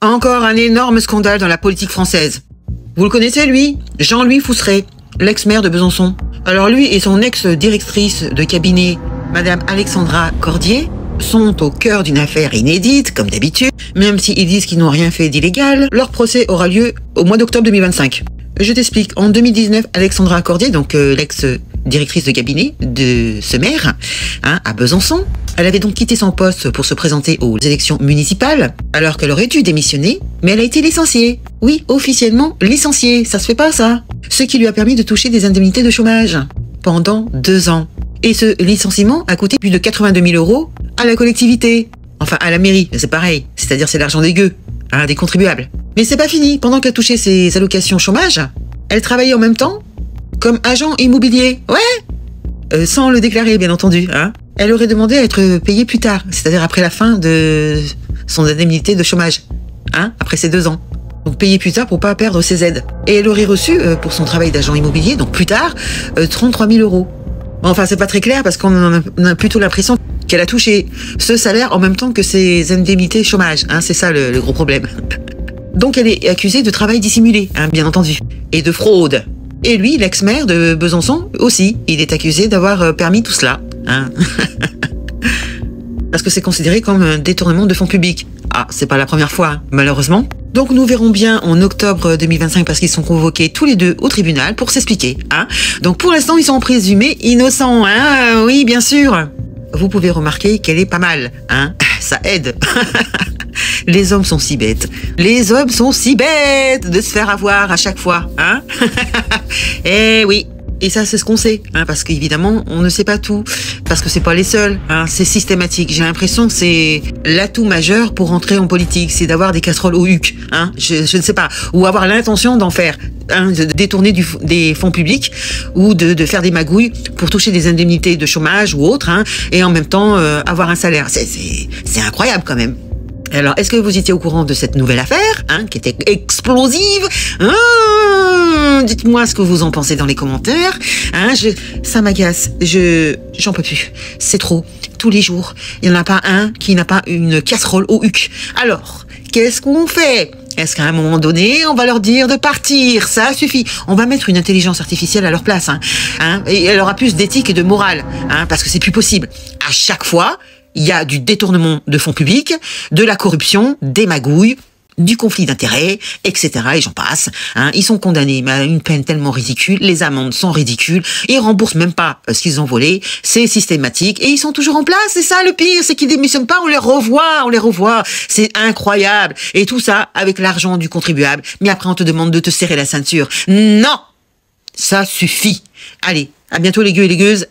Encore un énorme scandale dans la politique française. Vous le connaissez, lui? Jean-Louis Fousseret, l'ex-maire de Besançon. Alors lui et son ex-directrice de cabinet, Madame Alexandra Cordier, sont au cœur d'une affaire inédite, comme d'habitude. Même s'ils disent qu'ils n'ont rien fait d'illégal, leur procès aura lieu au mois d'octobre 2025. Je t'explique. En 2019, Alexandra Cordier, donc l'ex-directrice de cabinet de ce maire, à Besançon, elle avait donc quitté son poste pour se présenter aux élections municipales, alors qu'elle aurait dû démissionner, mais elle a été licenciée. Oui, officiellement licenciée. Ça se fait pas, ça. Ce qui lui a permis de toucher des indemnités de chômage pendant 2 ans. Et ce licenciement a coûté plus de 82 000 € à la collectivité. Enfin, à la mairie, c'est pareil. C'est-à-dire, c'est l'argent des gueux, des contribuables. Mais c'est pas fini. Pendant qu'elle touchait ses allocations chômage, elle travaillait en même temps comme agent immobilier. Ouais, sans le déclarer, bien entendu. Elle aurait demandé à être payée plus tard, c'est-à-dire après la fin de son indemnité de chômage, après ces 2 ans. Donc payée plus tard pour pas perdre ses aides. Et elle aurait reçu, pour son travail d'agent immobilier, donc plus tard, 33 000 €. Bon, enfin, c'est pas très clair parce qu'on a plutôt l'impression qu'elle a touché ce salaire en même temps que ses indemnités chômage. C'est ça le gros problème. Donc elle est accusée de travail dissimulé, bien entendu, et de fraude. Et lui, l'ex-maire de Besançon, aussi, il est accusé d'avoir permis tout cela. Parce que c'est considéré comme un détournement de fonds publics. C'est pas la première fois, malheureusement. Donc nous verrons bien en octobre 2025 parce qu'ils sont convoqués tous les deux au tribunal pour s'expliquer. Donc pour l'instant, ils sont présumés innocents. Oui, bien sûr. Vous pouvez remarquer qu'elle est pas mal. Ça aide. Les hommes sont si bêtes. Les hommes sont si bêtes de se faire avoir à chaque fois. Eh oui. Et ça, c'est ce qu'on sait, parce qu'évidemment, on ne sait pas tout, parce que c'est pas les seuls, c'est systématique. J'ai l'impression que c'est l'atout majeur pour entrer en politique, c'est d'avoir des casseroles au huc, je ne sais pas, ou avoir l'intention d'en faire, de détourner des fonds publics, ou de faire des magouilles pour toucher des indemnités de chômage ou autre, et en même temps avoir un salaire. C'est incroyable quand même. Alors, est-ce que vous étiez au courant de cette nouvelle affaire, qui était explosive? Dites-moi ce que vous en pensez dans les commentaires. Ça m'agace. J'en peux plus. C'est trop. Tous les jours, il n'y en a pas un qui n'a pas une casserole au huc. Alors, qu'est-ce qu'on fait? Est-ce qu'à un moment donné, on va leur dire de partir? Ça suffit. On va mettre une intelligence artificielle à leur place, et elle aura plus d'éthique et de morale, parce que c'est plus possible. À chaque fois, il y a du détournement de fonds publics, de la corruption, des magouilles, du conflit d'intérêts, etc. Et j'en passe. Ils sont condamnés à une peine tellement ridicule, les amendes sont ridicules, ils remboursent même pas ce qu'ils ont volé, c'est systématique, et ils sont toujours en place. C'est ça le pire, c'est qu'ils démissionnent pas, on les revoit. C'est incroyable. Et tout ça avec l'argent du contribuable. Mais après on te demande de te serrer la ceinture. Non! Ça suffit. Allez, à bientôt les gueux et les gueuses.